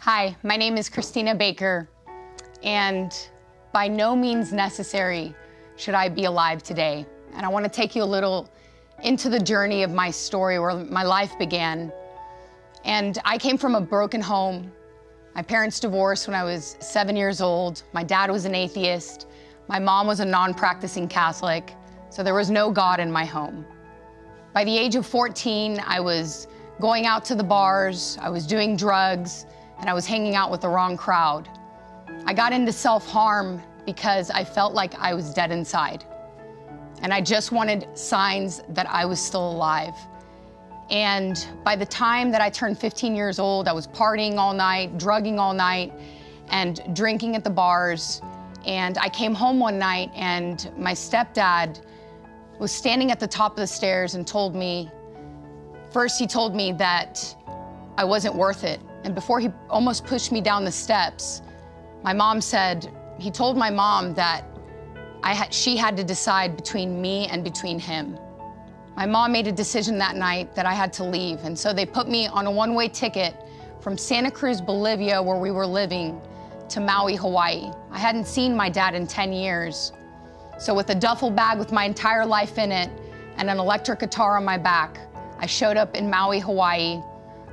Hi, my name is Christina Baker, and by no means necessary should I be alive today. And I want to take you a little into the journey of my story, where my life began. And I came from a broken home. My parents divorced when I was 7 years old. My dad was an atheist. My mom was a non-practicing Catholic, so there was no God in my home. By the age of 14, I was going out to the bars, I was doing drugs, and I was hanging out with the wrong crowd. I got into self-harm because I felt like I was dead inside. And I just wanted signs that I was still alive. And by the time that I turned 15 years old, I was partying all night, drugging all night, and drinking at the bars. And I came home one night and my stepdad was standing at the top of the stairs and told me, first he told me that I wasn't worth it. And before he almost pushed me down the steps, my mom said, he told my mom that she had to decide between me and between him. My mom made a decision that night that I had to leave. And so they put me on a one-way ticket from Santa Cruz, Bolivia, where we were living, to Maui, Hawaii. I hadn't seen my dad in 10 years. So with a duffel bag with my entire life in it and an electric guitar on my back, I showed up in Maui, Hawaii,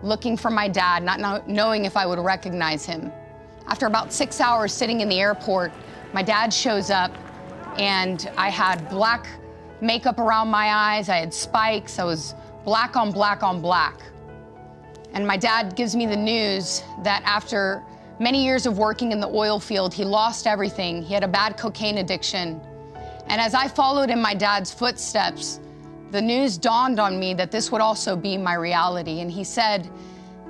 looking for my dad, not knowing if I would recognize him. After about 6 hours sitting in the airport, my dad shows up, and I had black makeup around my eyes, I had spikes, I was black on black on black. And my dad gives me the news that after many years of working in the oil field, he lost everything. He had a bad cocaine addiction. And as I followed in my dad's footsteps, the news dawned on me that this would also be my reality. And he said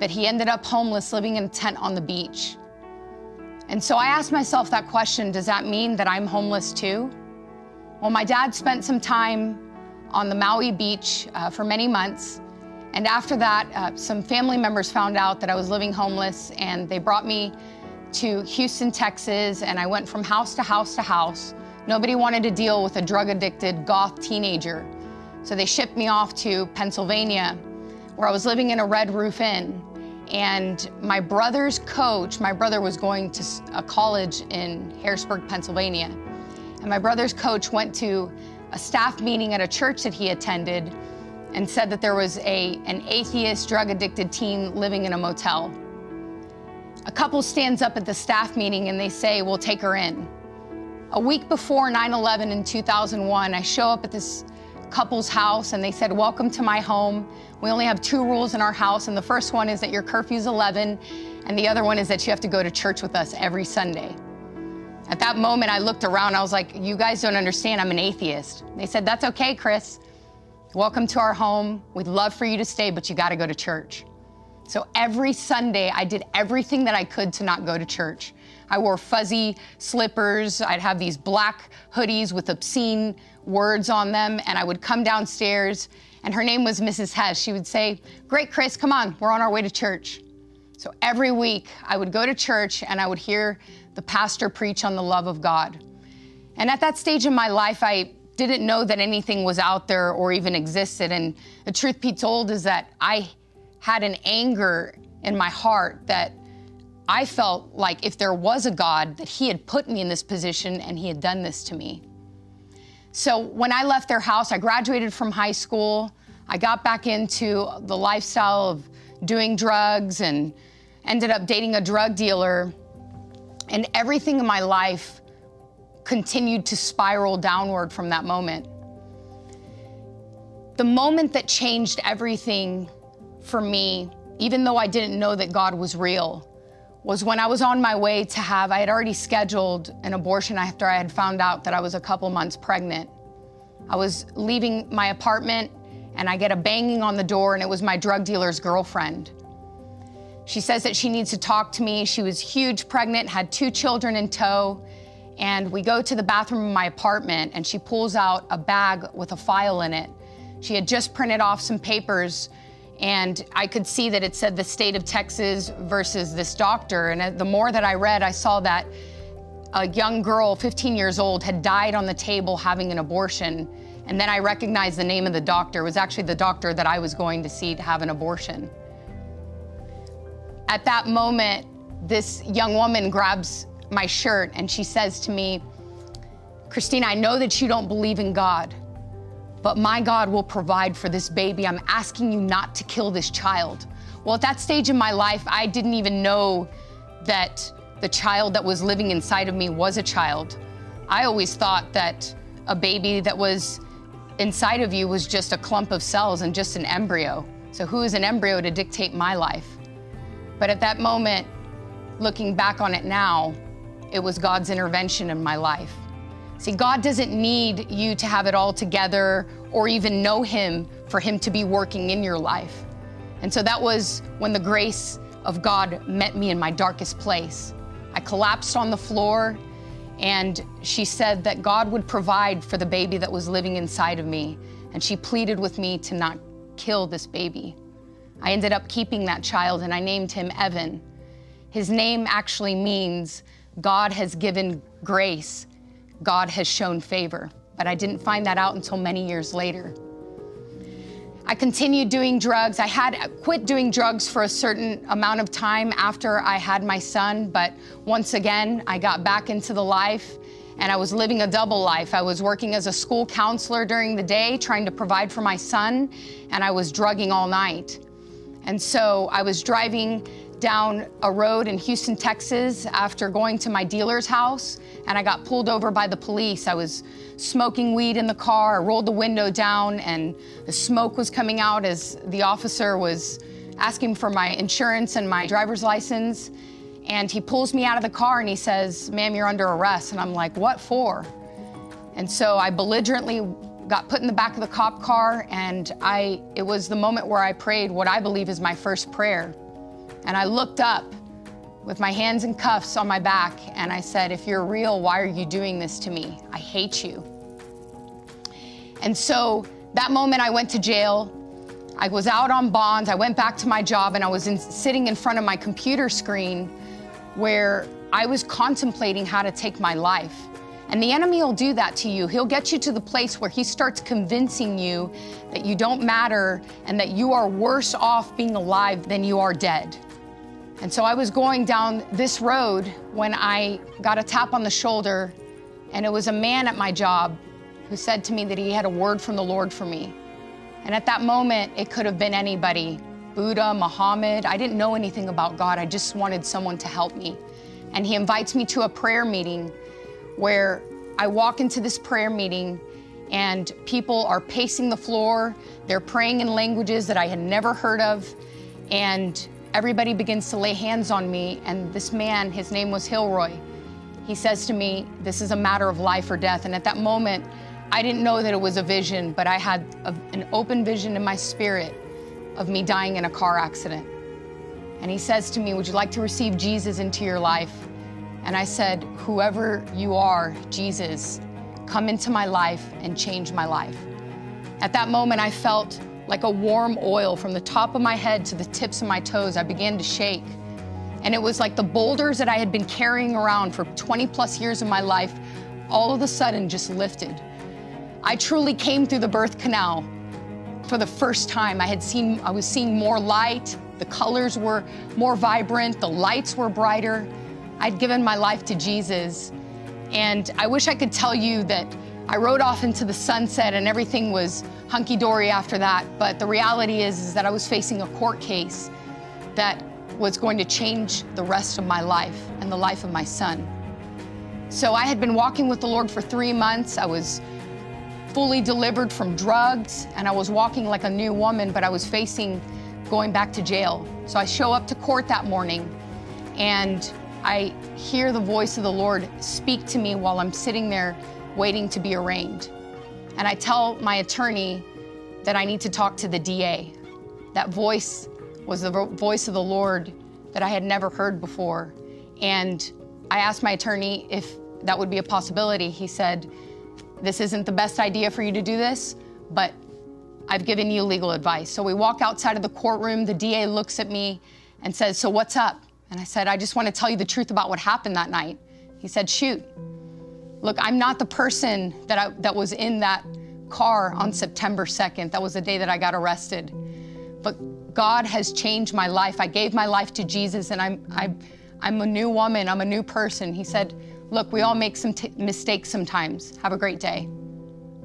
that he ended up homeless, living in a tent on the beach. And so I asked myself that question, does that mean that I'm homeless too? Well, my dad spent some time on the Maui beach for many months. And after that, some family members found out that I was living homeless, and they brought me to Houston, Texas, and I went from house to house to house. Nobody wanted to deal with a drug-addicted goth teenager. So they shipped me off to Pennsylvania, where I was living in a Red Roof Inn. And my brother's coach, my brother was going to a college in Harrisburg, Pennsylvania. And my brother's coach went to a staff meeting at a church that he attended and said that there was an atheist, drug-addicted teen living in a motel. A couple stands up at the staff meeting and they say, we'll take her in. A week before 9/11 in 2001, I show up at this couple's house and they said, welcome to my home. We only have 2 rules in our house, and the first one is that your curfew's 11, and the other one is that you have to go to church with us every Sunday. At that moment, I looked around, I was like, you guys don't understand, I'm an atheist. They said, that's okay, Chris. Welcome to our home. We'd love for you to stay, but you gotta go to church. So every Sunday, I did everything that I could to not go to church. I wore fuzzy slippers. I'd have these black hoodies with obscene words on them, and I would come downstairs, and her name was Mrs. Hess. She would say, great, Chris, come on, we're on our way to church. So every week, I would go to church, and I would hear the pastor preach on the love of God. And at that stage in my life, I didn't know that anything was out there or even existed, and the truth be told is that I had an anger in my heart that I felt like if there was a God, that he had put me in this position and he had done this to me. So when I left their house, I graduated from high school. I got back into the lifestyle of doing drugs and ended up dating a drug dealer. And everything in my life continued to spiral downward from that moment. The moment that changed everything for me, even though I didn't know that God was real, was when I was on my way to I had already scheduled an abortion after I had found out that I was a couple months pregnant. I was leaving my apartment and I get a banging on the door, and it was my drug dealer's girlfriend. She says that she needs to talk to me. She was huge pregnant, had 2 children in tow, and we go to the bathroom of my apartment and she pulls out a bag with a file in it. She had just printed off some papers, and I could see that it said the state of Texas versus this doctor. And the more that I read, I saw that a young girl, 15 years old, had died on the table having an abortion. And then I recognized the name of the doctor. It was actually the doctor that I was going to see to have an abortion. At that moment, this young woman grabs my shirt and she says to me, "Christina, I know that you don't believe in God, but my God will provide for this baby. I'm asking you not to kill this child." Well, at that stage in my life, I didn't even know that the child that was living inside of me was a child. I always thought that a baby that was inside of you was just a clump of cells and just an embryo. So who is an embryo to dictate my life? But at that moment, looking back on it now, it was God's intervention in my life. See, God doesn't need you to have it all together or even know Him for Him to be working in your life. And so that was when the grace of God met me in my darkest place. I collapsed on the floor, and she said that God would provide for the baby that was living inside of me. And she pleaded with me to not kill this baby. I ended up keeping that child, and I named him Evan. His name actually means God has given grace. God has shown favor. But I didn't find that out until many years later. I continued doing drugs. I had quit doing drugs for a certain amount of time after I had my son, but once again, I got back into the life, and I was living a double life. I was working as a school counselor during the day, trying to provide for my son, and I was drugging all night. And so I was driving down a road in Houston, Texas, after going to my dealer's house, and I got pulled over by the police. I was smoking weed in the car. I rolled the window down, and the smoke was coming out as the officer was asking for my insurance and my driver's license. And he pulls me out of the car and he says, "Ma'am, you're under arrest." And I'm like, "What for?" And so I belligerently got put in the back of the cop car, and it was the moment where I prayed what I believe is my first prayer. And I looked up with my hands in cuffs on my back, and I said, "If you're real, why are you doing this to me? I hate you." And so that moment I went to jail. I was out on bond. I went back to my job, and I was sitting in front of my computer screen where I was contemplating how to take my life. And the enemy will do that to you. He'll get you to the place where he starts convincing you that you don't matter and that you are worse off being alive than you are dead. And so I was going down this road when I got a tap on the shoulder, and it was a man at my job who said to me that he had a word from the Lord for me. And at that moment, it could have been anybody, Buddha, Muhammad. I didn't know anything about God. I just wanted someone to help me. And he invites me to a prayer meeting where I walk into this prayer meeting, and people are pacing the floor. They're praying in languages that I had never heard of. And everybody begins to lay hands on me. And this man, his name was Hilroy, he says to me, "This is a matter of life or death." And at that moment, I didn't know that it was a vision, but I had an open vision in my spirit of me dying in a car accident. And he says to me, "Would you like to receive Jesus into your life?" And I said, "Whoever you are, Jesus, come into my life and change my life." At that moment, I felt like a warm oil from the top of my head to the tips of my toes. I began to shake. And it was like the boulders that I had been carrying around for 20 plus years of my life, all of a sudden just lifted. I truly came through the birth canal for the first time. I was seeing more light. The colors were more vibrant. The lights were brighter. I'd given my life to Jesus. And I wish I could tell you that I rode off into the sunset and everything was hunky-dory after that. But the reality is that I was facing a court case that was going to change the rest of my life and the life of my son. So I had been walking with the Lord for 3 months. I was fully delivered from drugs, and I was walking like a new woman, but I was facing going back to jail. So I show up to court that morning, and I hear the voice of the Lord speak to me while I'm sitting there waiting to be arraigned. And I tell my attorney that I need to talk to the DA. That voice was the voice of the Lord that I had never heard before. And I asked my attorney if that would be a possibility. He said, "This isn't the best idea for you to do this, but I've given you legal advice." So we walk outside of the courtroom. The DA looks at me and says, "So what's up?" And I said, "I just want to tell you the truth about what happened that night." He said, "Shoot. Look, I'm not the person that was in that car on September 2nd. That was the day that I got arrested. But God has changed my life. I gave my life to Jesus, and I'm a new woman, I'm a new person. He said, look, we all make some mistakes sometimes. Have a great day.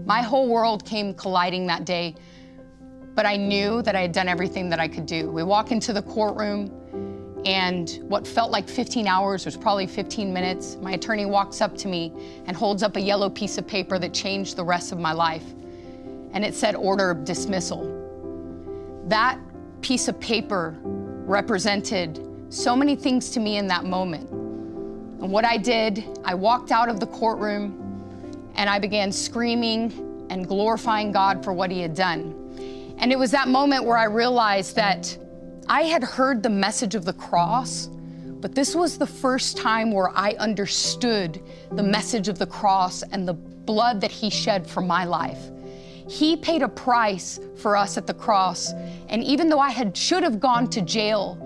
My whole world came colliding that day, but I knew that I had done everything that I could do. We walk into the courtroom, and what felt like 15 hours was probably 15 minutes. My attorney walks up to me and holds up a yellow piece of paper that changed the rest of my life. And it said order of dismissal. That piece of paper represented so many things to me in that moment. And what I did, I walked out of the courtroom and I began screaming and glorifying God for what he had done. And it was that moment where I realized that I had heard the message of the cross, but this was the first time where I understood the message of the cross and the blood that he shed for my life. He paid a price for us at the cross. And even though I should have gone to jail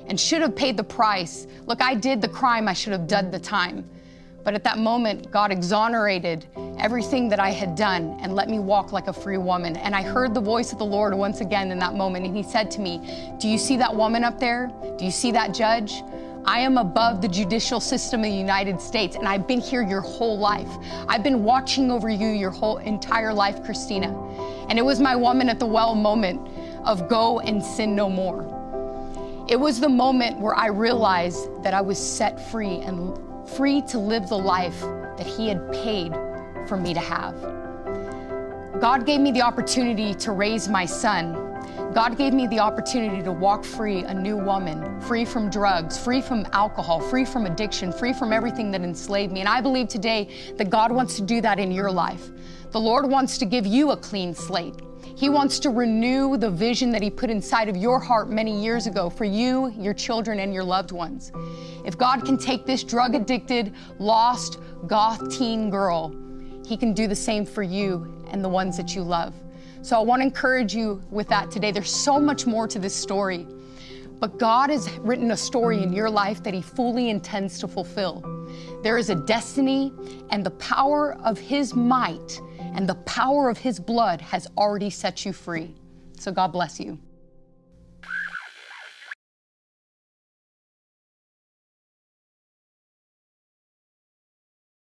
and should have paid the price, look, I did the crime, I should have done the time. But at that moment, God exonerated everything that I had done and let me walk like a free woman. And I heard the voice of the Lord once again in that moment. And he said to me, do you see that woman up there? Do you see that judge? I am above the judicial system of the United States, and I've been here your whole life. I've been watching over you your whole entire life, Christina. And it was my woman at the well moment of go and sin no more. It was the moment where I realized that I was set free and free to live the life that he had paid for me to have. God gave me the opportunity to raise my son. God gave me the opportunity to walk free, a new woman, free from drugs, free from alcohol, free from addiction, free from everything that enslaved me. And I believe today that God wants to do that in your life. The Lord wants to give you a clean slate. He wants to renew the vision that he put inside of your heart many years ago for you, your children, and your loved ones. If God can take this drug-addicted, lost, goth teen girl, he can do the same for you and the ones that you love. So I want to encourage you with that today. There's so much more to this story, but God has written a story in your life that he fully intends to fulfill. There is a destiny, and the power of his might and the power of his blood has already set you free. So God bless you.